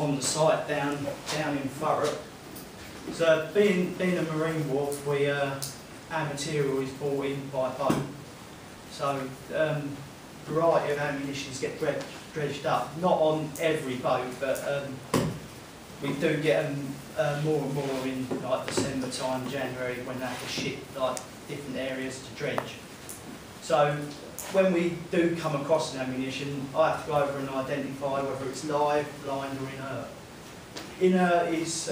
on the site down in Thurrock. So being a marine wharf, our material is brought in by boat. So variety of ammunitions get dredged up. Not on every boat, but we do get them more and more in like December time, January, when they have to ship like different areas to dredge. So when we do come across an ammunition, I have to go over and identify whether it's live, blind or inert. Inert is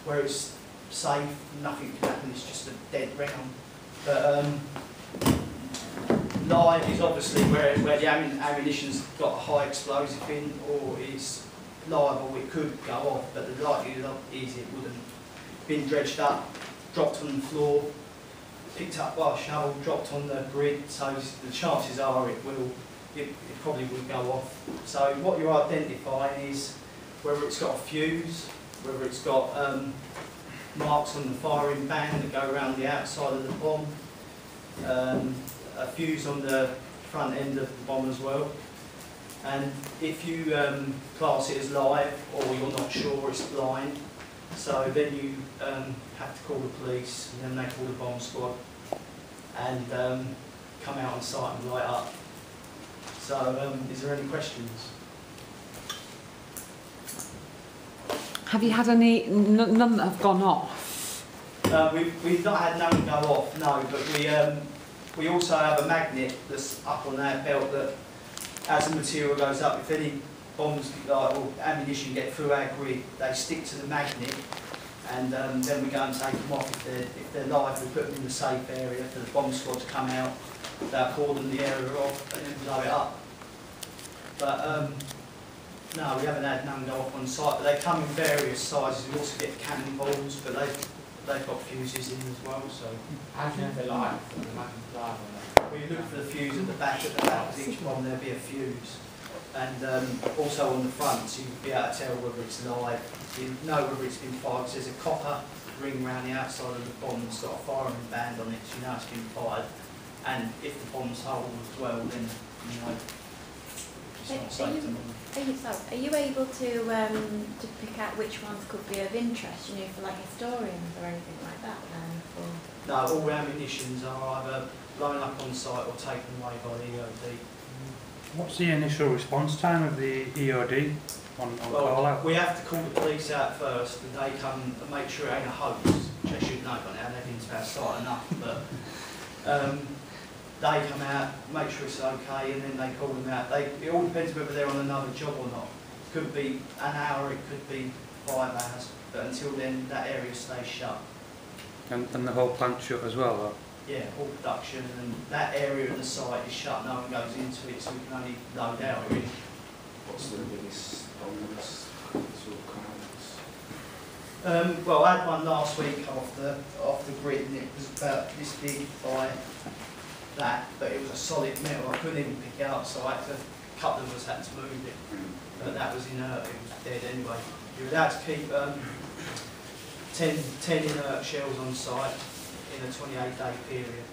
where it's safe, nothing can happen, it's just a dead round. But live is obviously where the ammunition's got a high explosive in, or it's live, or it could go off, but the likelihood is it wouldn't. Been dredged up, dropped on the floor, picked up by a shovel, dropped on the grid, so the chances are it probably would go off. So what you're identifying is whether it's got a fuse, whether it's got marks on the firing band that go around the outside of the bomb, a fuse on the front end of the bomb as well. And if you class it as live, or you're not sure, it's blind, so then you have to call the police, and then they call the bomb squad and come out on site and light up. So is there any questions? Have you had any, none that have gone off? We've not had none go off, no, but we also have a magnet that's up on that belt that, as the material goes up, if any bombs or ammunition get through our grid, they stick to the magnet, and then we go and take them off. If they're live, we put them in the safe area for the bomb squad to come out. They'll cordon the area off and then blow it up. But no, we haven't had none go off on site, but they come in various sizes. We also get cannonballs, but they've got fuses in as well. So how do you know if they're live? we look for the fuse at the back of each bomb. There'll be a fuse, and also on the front, so you'll be able to tell whether it's live. You know whether it's been fired. Because there's a copper ring around the outside of the bomb that's got a firing band on it, so you know it's been fired. And if the bomb's whole as well, then you know. Are you able to pick out which ones could be of interest, you know, for like historians or anything like that then? No, all ammunitions are either blown up on site or taken away by the EOD. What's the initial response time of the EOD on call out? We have to call the police out first, and they come and make sure it ain't a hoax, which they should know by now, they've been to our site enough, but they come out, make sure it's okay, and then they call them out. It all depends whether they're on another job or not. It could be an hour, it could be 5 hours, but until then that area stays shut. And the whole plant shut as well, though? Yeah, all production, and that area of the site is shut, no one goes into it, so we can only load out really. What's the biggest bombs sort of comments? Well, I had one last week off the grid, and it was about this big by that, but it was a solid metal. I couldn't even pick it up, so a couple of us had to move it. But that was inert, it was dead anyway. You're allowed to keep 10 inert shells on site in a 28-day period,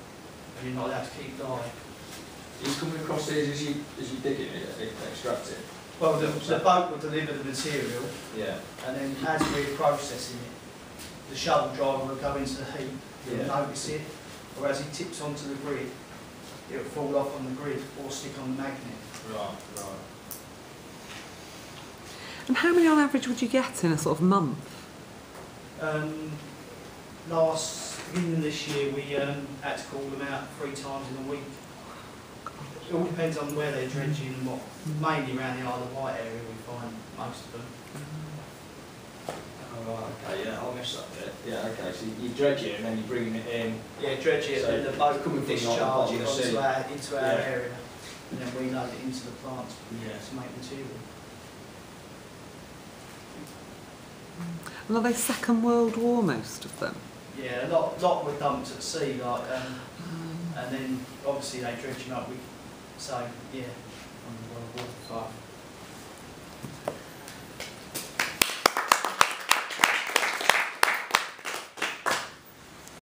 and you're not allowed to keep live. Is coming across these as you dig it, extract it? Well, the boat will deliver the material, yeah, and then as we're processing it, the shuttle driver will go into the heat, he'll notice it, or as he tips onto the grid, it will fall off on the grid or stick on the magnet. Right. And how many on average would you get in a sort of month? Beginning of this year, we had to call them out 3 times in a week. It all depends on where they're dredging and what. Mainly around the Isle of Wight area we find most of them. Oh, right, okay, yeah, I'll miss that bit. Yeah, okay, so you dredge it and then you're bringing it in. Yeah, dredge it, so and then the boat coming discharge from into our area, and then we load it into the plant to make material. And are they Second World War, most of them? Yeah, a lot were dumped at sea, like, and then obviously they dredge them up. So yeah, on the World War.